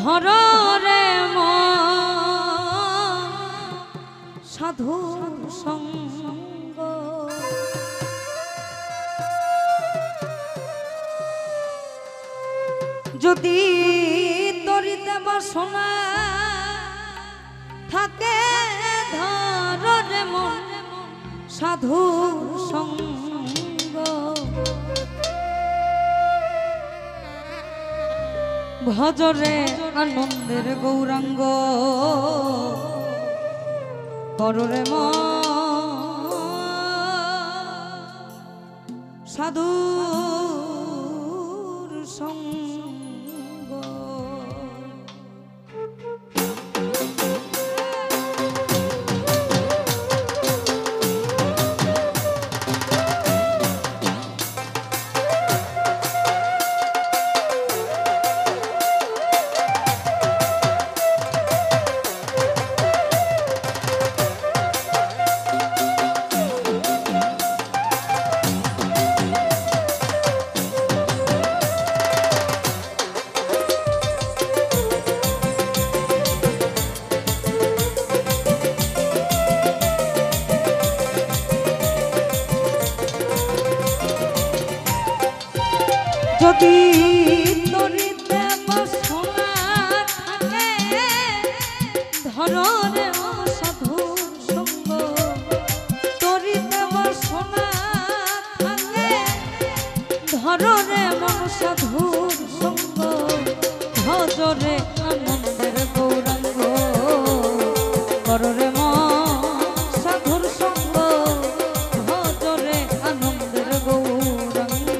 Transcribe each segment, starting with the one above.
ধর রে সাধু সঙ্গ যদি তরিতে বাসনা থাকে ধর রে সাধু সঙ্গ ভজরে আনন্দের গৌরাঙ্গ কররে সাধুর সঙ্গ যদি তরিতে বাসনা থাকে ধর রে সাধুর সঙ্গ তরিতে বাসনা থাকে ধর রে সাধুর সঙ্গ ভজরে আনন্দের গৌরাঙ্গ কর রে সাধুর সঙ্গ ভজরে আনন্দের গৌরাঙ্গ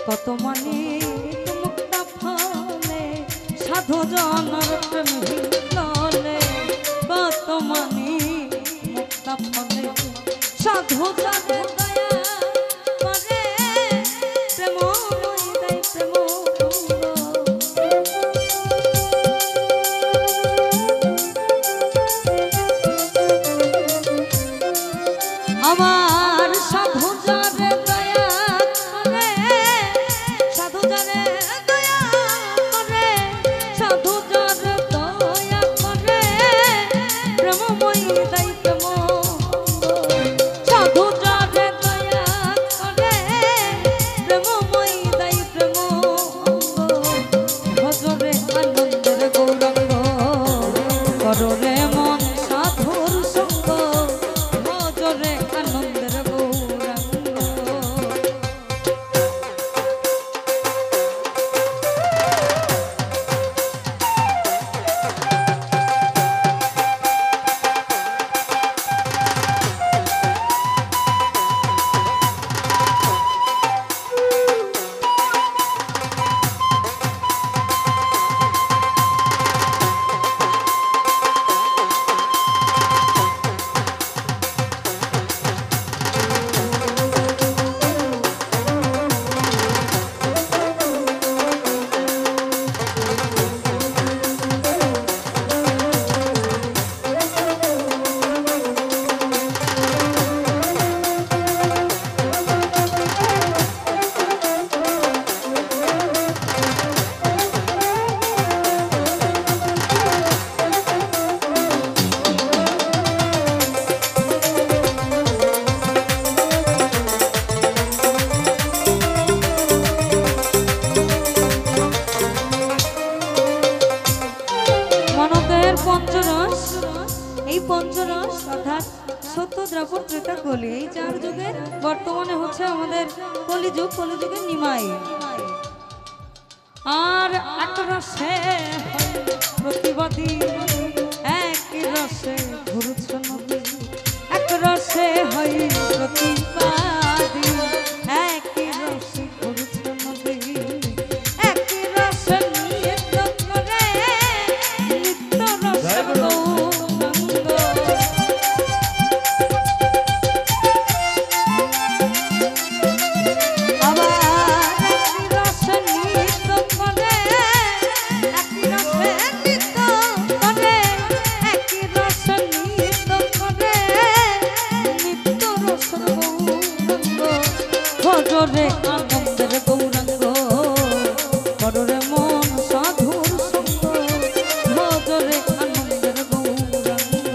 কত মানে মুক্তা ফলে সাধু জনর প্রেম হিললে কত মানে মুক্তা ফলে সাধু সাধু দয়া করে প্রেম দেয় প্রেম আমার সাধু যারে দয়া করে সাধু যারে দয়া করে সাধু যারে দয়া করে প্রেমময়ী দেয় প্রেম সাধু যারে দয়া করে প্রেমময়ী দেয় প্রেম ভজরে আনন্দের গৌরাঙ্গ কররে মন সাধুর সঙ্গ ভজরে আনন্দের গৌরাঙ্গ পঞ্চরস এই পঞ্চরস অর্থাৎ সত্য দ্রাপর ত্রেতা কলি এই চার যুগের বর্তমানে হচ্ছে আমাদের কলিযুগ কলিযুগের নিমাই আর এক রসে প্রতিবাদী এক রসে ঘুরছে নদী এক রসে হয় প্রতিবাদী এক রসে ঘুরছে নদী এক রসে নৃত্য করে নিত্য রসে গৌরাঙ্গ আবার এক রসে নৃত্য করে এক রসে নৃত্য করে এক রসে নৃত্য করে নিত্য রসে গৌরাঙ্গ ভজরে আনন্দের গৌরাঙ্গ কররে মন সাধুর সঙ্গ ভজরে আনন্দের গৌরাঙ্গ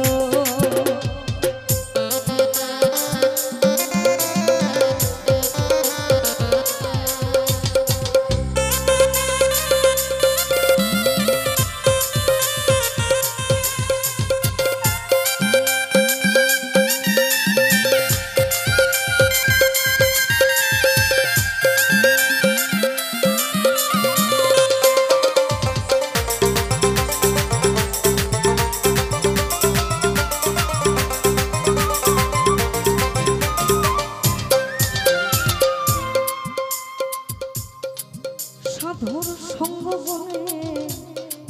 সাধুর সঙ্গ বনে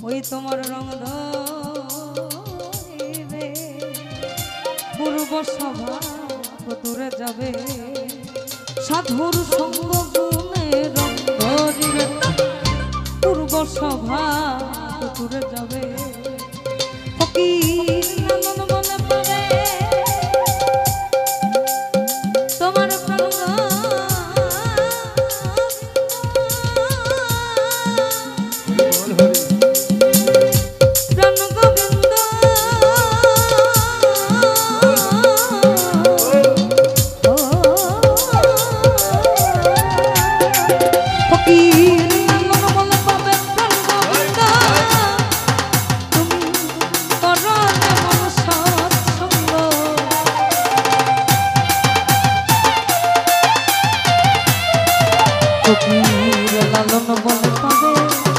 ওই তোমার রং ধরে পূর্ব সভা দূরে যাবে সাধুর সঙ্গ বনে রং ধরে পূর্ব সভা দূরে যাবে ফকির নানন মনে পড়ে তোমার ফকির লালন বলে পাবে